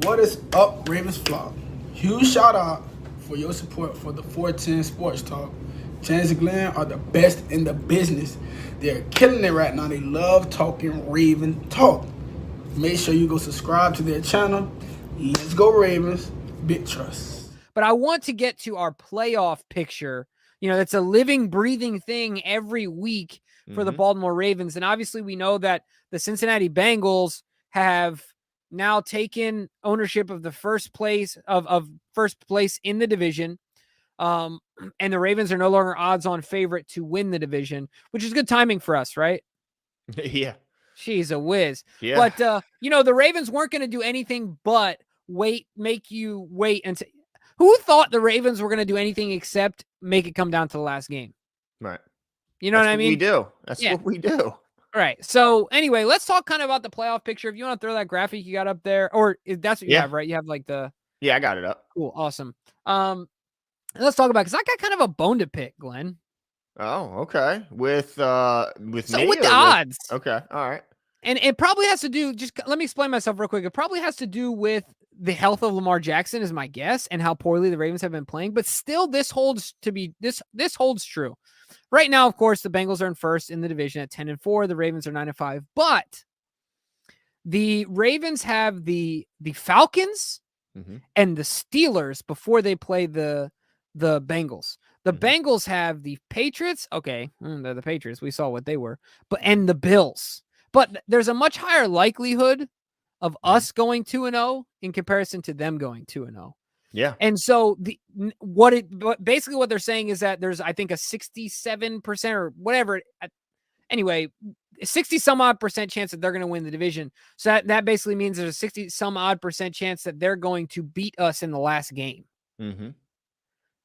What is up, RavensFlock? Huge shout out for your support for the 410 Sports Talk. Chance and Glenn are the best in the business. They're killing it right now. They love talking Raven talk. Make sure you go subscribe to their channel. Let's go Ravens. Big trust. But I want to get to our playoff picture. You know, it's a living, breathing thing every week for the Baltimore Ravens. And obviously we know that the Cincinnati Bengals have now taken ownership of the first place in the division. And the Ravens are no longer odds-on favorite to win the division, which is good timing for us, right? Yeah. She's a whiz. Yeah. But, the Ravens weren't going to do anything but make you wait until. Who thought the Ravens were going to do anything except make it come down to the last game? Right. You know what I mean? We do. That's what we do. All right. So anyway, let's talk kind of about the playoff picture. If you want to throw that graphic you got up there, or if that's what you have, right? You have like the. Yeah, I got it up. Cool. Awesome. Let's talk about, because I got kind of a bone to pick, Glenn. Oh, okay. With the odds. Okay. All right. And it probably has to do, just let me explain myself real quick. It probably has to do with the health of Lamar Jackson is my guess, and how poorly the Ravens have been playing. But still, this holds true. Right now, of course, the Bengals are in first in the division at 10-4. The Ravens are 9-5. But the Ravens have the Falcons and the Steelers before they play the Bengals. The Bengals have the Patriots. Okay, they're the Patriots. We saw what they were. And the Bills. But there's a much higher likelihood of us going 2-0 in comparison to them going 2-0. Yeah. And so basically what they're saying is that there's, I think, a 67% or whatever. Anyway, 60 some odd percent chance that they're going to win the division. So that basically means there's a 60 some odd percent chance that they're going to beat us in the last game.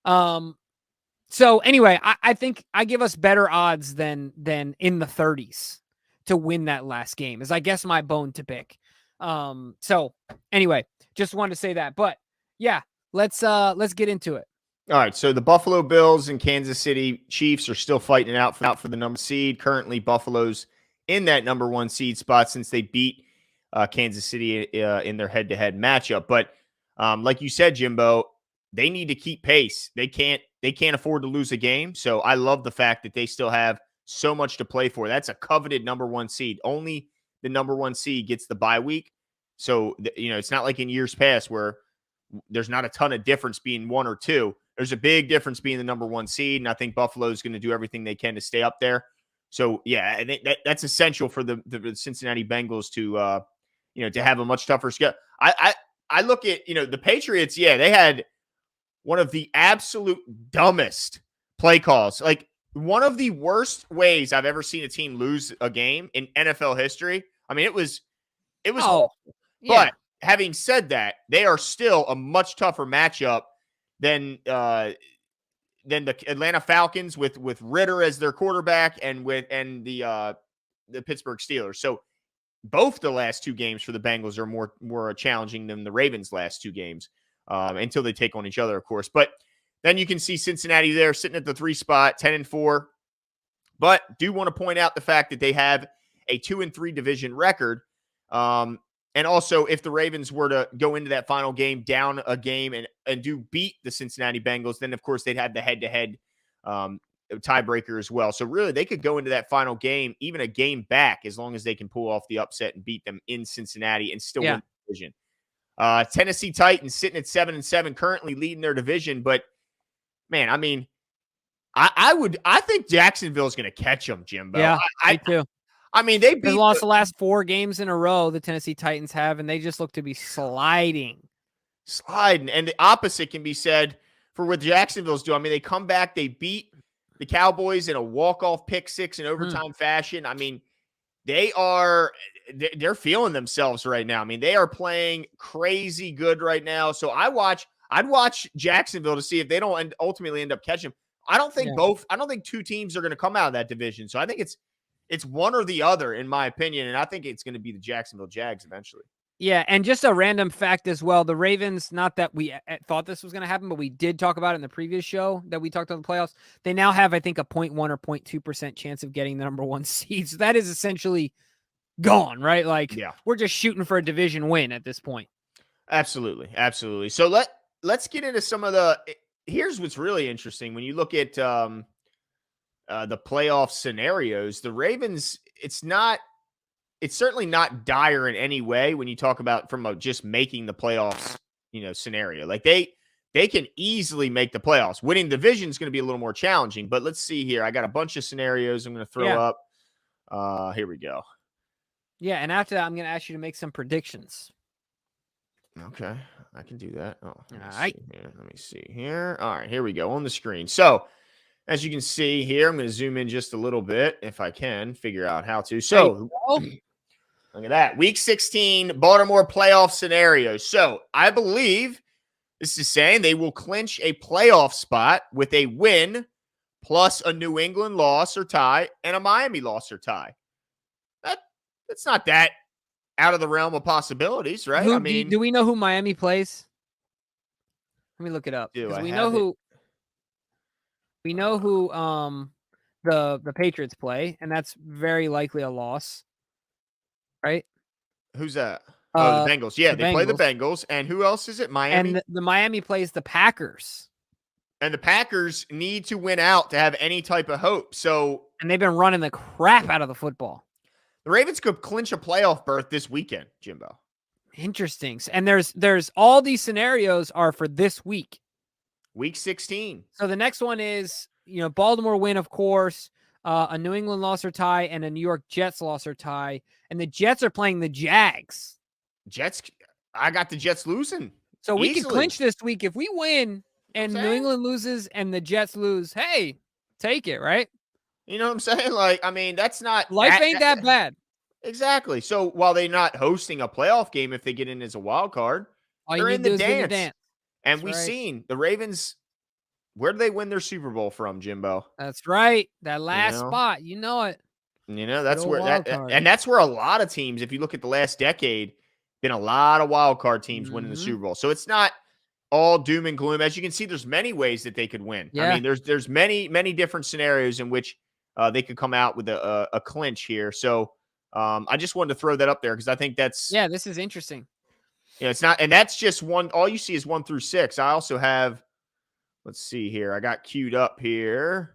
So anyway, I think I give us better odds than in the 30s to win that last game, is I guess my bone to pick. So anyway, just wanted to say that. But yeah, let's get into it. All right. So the Buffalo Bills and Kansas City Chiefs are still fighting it out for the number seed. Currently, Buffalo's in that number one seed spot since they beat Kansas City in their head-to-head matchup. But like you said, Jimbo, they need to keep pace. They can't afford to lose a game. So I love the fact that they still have so much to play for. That's a coveted number one seed. Only the number one seed gets the bye week. So, it's not like in years past where there's not a ton of difference being one or two. There's a big difference being the number one seed. And I think Buffalo is going to do everything they can to stay up there. So, yeah, I think that's essential for the Cincinnati Bengals to have a much tougher schedule. I look at, the Patriots. Yeah, they had one of the absolute dumbest play calls. Like, one of the worst ways I've ever seen a team lose a game in NFL history. I mean, it was awful. Yeah. But having said that, they are still a much tougher matchup than the Atlanta Falcons with Ritter as their quarterback and the Pittsburgh Steelers. So both the last two games for the Bengals are more challenging than the Ravens' last two games until they take on each other, of course. But then you can see Cincinnati there sitting at the 3 spot, 10-4. But do want to point out the fact that they have a 2-3 division record. And also, if the Ravens were to go into that final game down a game and do beat the Cincinnati Bengals, then, of course, they'd have the head-to-head tiebreaker as well. So, really, they could go into that final game, even a game back, as long as they can pull off the upset and beat them in Cincinnati and still win the division. Tennessee Titans sitting at 7-7, currently leading their division. But, man, I mean, I think Jacksonville's going to catch them, Jimbo. Yeah, me too. I mean, they've lost the last 4 games in a row, the Tennessee Titans have, and they just look to be sliding. And the opposite can be said for what Jacksonville's doing. I mean, they come back, they beat the Cowboys in a walk-off pick 6 in overtime fashion. I mean, they're feeling themselves right now. I mean, they are playing crazy good right now. So I'd watch Jacksonville to see if they don't ultimately end up catching them. I don't think two teams are going to come out of that division. So I think it's one or the other, in my opinion, and I think it's going to be the Jacksonville Jags eventually. Yeah, and just a random fact as well, the Ravens, not that we thought this was going to happen, but we did talk about it in the previous show that we talked about the playoffs. They now have, I think, a 0.1 or 0.2% chance of getting the number one seed. So that is essentially gone, right? Like, we're just shooting for a division win at this point. Absolutely, absolutely. So let's get into some of the. Here's what's really interesting when you look at the playoff scenarios. The Ravens, it's certainly not dire in any way when you talk about from just making the playoffs, scenario. Like they can easily make the playoffs. Winning the division is going to be a little more challenging, but let's see here. I got a bunch of scenarios I'm going to throw up. Here we go. Yeah, and after that, I'm going to ask you to make some predictions. Okay, I can do that. Oh, Let me see here. All right, here we go on the screen. So, as you can see here, I'm going to zoom in just a little bit if I can figure out how to. So, look at that. Week 16, Baltimore playoff scenario. So, I believe this is saying they will clinch a playoff spot with a win plus a New England loss or tie and a Miami loss or tie. That's not that out of the realm of possibilities, right? Do we know who Miami plays? Let me look it up. We know who the Patriots play, and that's very likely a loss. Right? Who's that? The Bengals. Yeah, they play the Bengals. And who else is it? Miami? And the Miami plays the Packers. And the Packers need to win out to have any type of hope. And they've been running the crap out of the football. The Ravens could clinch a playoff berth this weekend, Jimbo. Interesting. And there's all these scenarios are for this week. Week 16. So the next one is, Baltimore win, of course, a New England loss or tie, and a New York Jets loss or tie. And the Jets are playing the Jags. I got the Jets losing. So we can clinch this week. If we win and New England loses and the Jets lose, hey, take it, right? You know what I'm saying? That's not... Life ain't that bad. Exactly. So while they're not hosting a playoff game, if they get in as a wild card, they're in the dance. And we've seen the Ravens, where do they win their Super Bowl from, Jimbo? That's right. That last spot, it. That's where that's where a lot of teams, if you look at the last decade, been a lot of wild card teams winning the Super Bowl. So it's not all doom and gloom. As you can see, there's many ways that they could win. Yeah. There's many different scenarios in which they could come out with a clinch here. So I just wanted to throw that up there because I think that's this is interesting. It's not, and that's just one. All you see is 1 through 6. I also have, let's see here. I got queued up here.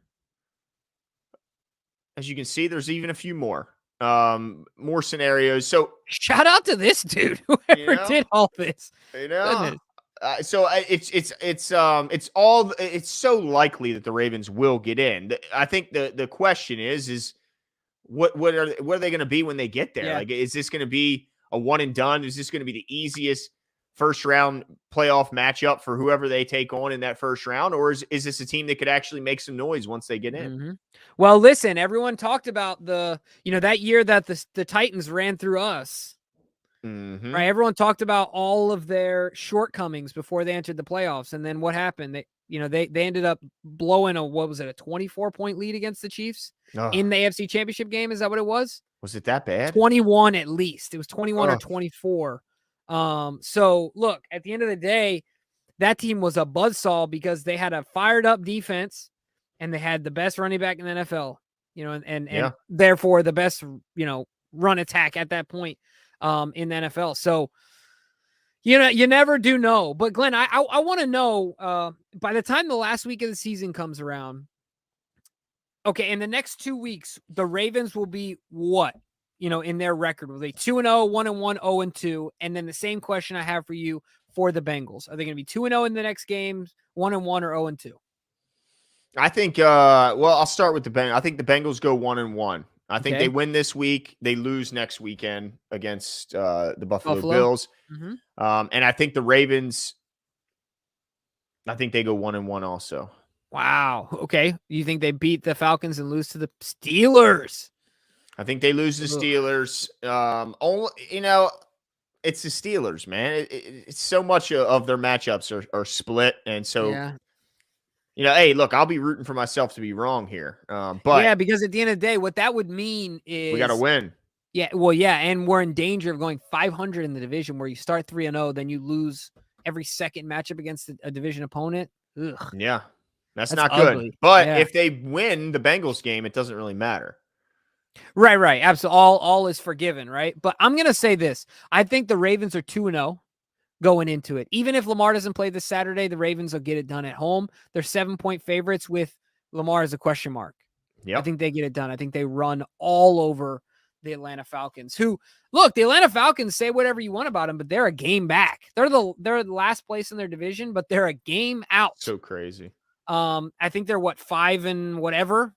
As you can see, there's even a few more scenarios. So shout out to this dude, whoever did all this. So it's so likely that the Ravens will get in. I think the question is what are they going to be when they get there? Yeah. Like, is this going to be a one and done? Is this going to be the easiest first round playoff matchup for whoever they take on in that first round? Or is this a team that could actually make some noise once they get in? Mm-hmm. Well, listen, everyone talked about that year that the Titans ran through us. Mm-hmm. Right. Everyone talked about all of their shortcomings before they entered the playoffs. And then what happened? They ended up blowing a 24-point lead against the Chiefs in the AFC Championship game. Is that what it was? Was it that bad? 21 at least. It was 21 or 24. So look, at the end of the day, that team was a buzzsaw because they had a fired up defense and they had the best running back in the NFL, and therefore the best, run attack at that point, in the NFL. So, you never do know, but Glenn, I want to know, by the time the last week of the season comes around, okay, in the next 2 weeks, the Ravens will be what? In their record, will they 2-0, 1-1, 0-2? And then the same question I have for you for the Bengals. Are they going to be 2-0 in the next games, 1-1 or 0-2? I think, I'll start with the Bengals. I think the Bengals go 1-1. I think they win this week. They lose next weekend against the Buffalo Bills. Mm-hmm. And I think the Ravens, I think they go 1-1 also. Wow. Okay. You think they beat the Falcons and lose to the Steelers? I think they lose to the Steelers. It's the Steelers, man. It's so much of their matchups are split. And so, hey, look, I'll be rooting for myself to be wrong here. But because at the end of the day, what that would mean is we got to win. Yeah. Well, yeah. And we're in danger of going 500 in the division where you start 3-0, then you lose every second matchup against a division opponent. Ugh. Yeah. That's not ugly. Good. But if they win the Bengals game, it doesn't really matter. Right. Absolutely. All is forgiven, right? But I'm going to say this. I think the Ravens are 2-0. going into it. Even if Lamar doesn't play this Saturday, the Ravens will get it done at home. They're 7-point favorites with Lamar as a question mark. Yep. I think they get it done. I think they run all over the Atlanta Falcons, who, look, the Atlanta Falcons, say whatever you want about them, but they're a game back. They're the last place in their division, but they're a game out. So crazy. I think they're 5 and whatever,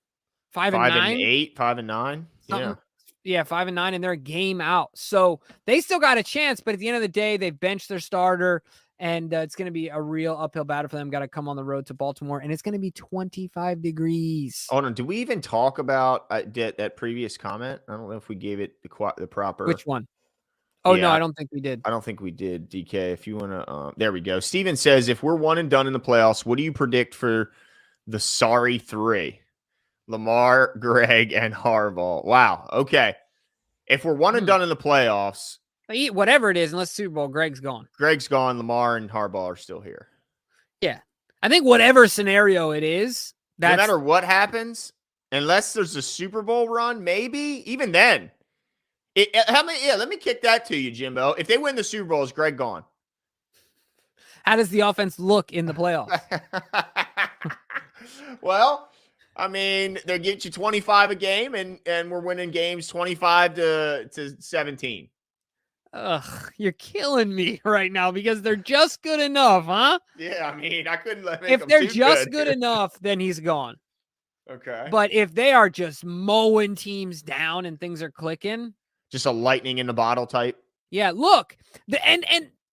5 and 9, 8, 5 and 9. Something. Yeah, 5 and 9, and they're a game out. So they still got a chance, but at the end of the day, they've benched their starter, and it's going to be a real uphill battle for them. Got to come on the road to Baltimore, and it's going to be 25 degrees. Oh no! Did we even talk about that previous comment? I don't know if we gave it the proper. Which one? Oh no, I don't think we did. I don't think we did. DK, if you want to, there we go. Steven says, if we're 1 and done in the playoffs, what do you predict for the sorry 3? Lamar, Greg, and Harbaugh. Wow. Okay. If we're 1 and done in the playoffs, whatever it is, unless Super Bowl, Greg's gone. Greg's gone. Lamar and Harbaugh are still here. Yeah. I think whatever scenario it is, no matter what happens, unless there's a Super Bowl run, maybe even then. Let me kick that to you, Jimbo. If they win the Super Bowl, is Greg gone? How does the offense look in the playoffs? Well, I mean, they get you 25 a game, and we're winning games 25 to 17. Ugh, you're killing me right now because they're just good enough, huh? Yeah, I mean, I couldn't let. If they're just good enough, then he's gone. Okay. But if they are just mowing teams down and things are clicking, just a lightning in the bottle type. Yeah, look, and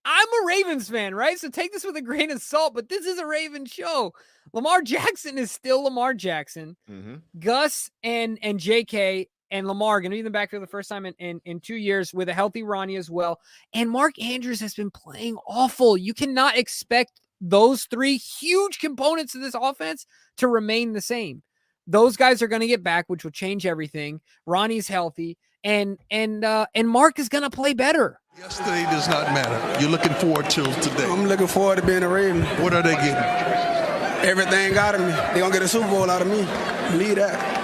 I'm a Ravens fan, right? So take this with a grain of salt, but this is a Ravens show. Lamar Jackson is still Lamar Jackson. Mm-hmm. Gus and JK and Lamar are going to be in the backfield the first time in 2 years with a healthy Ronnie as well. And Mark Andrews has been playing awful. You cannot expect those 3 huge components of this offense to remain the same. Those guys are going to get back, which will change everything. Ronnie's healthy, and Mark is going to play better. Yesterday does not matter. You're looking forward to today. I'm looking forward to being a Raven. What are they getting? Everything out of me. They're going to get a Super Bowl out of me. Believe that.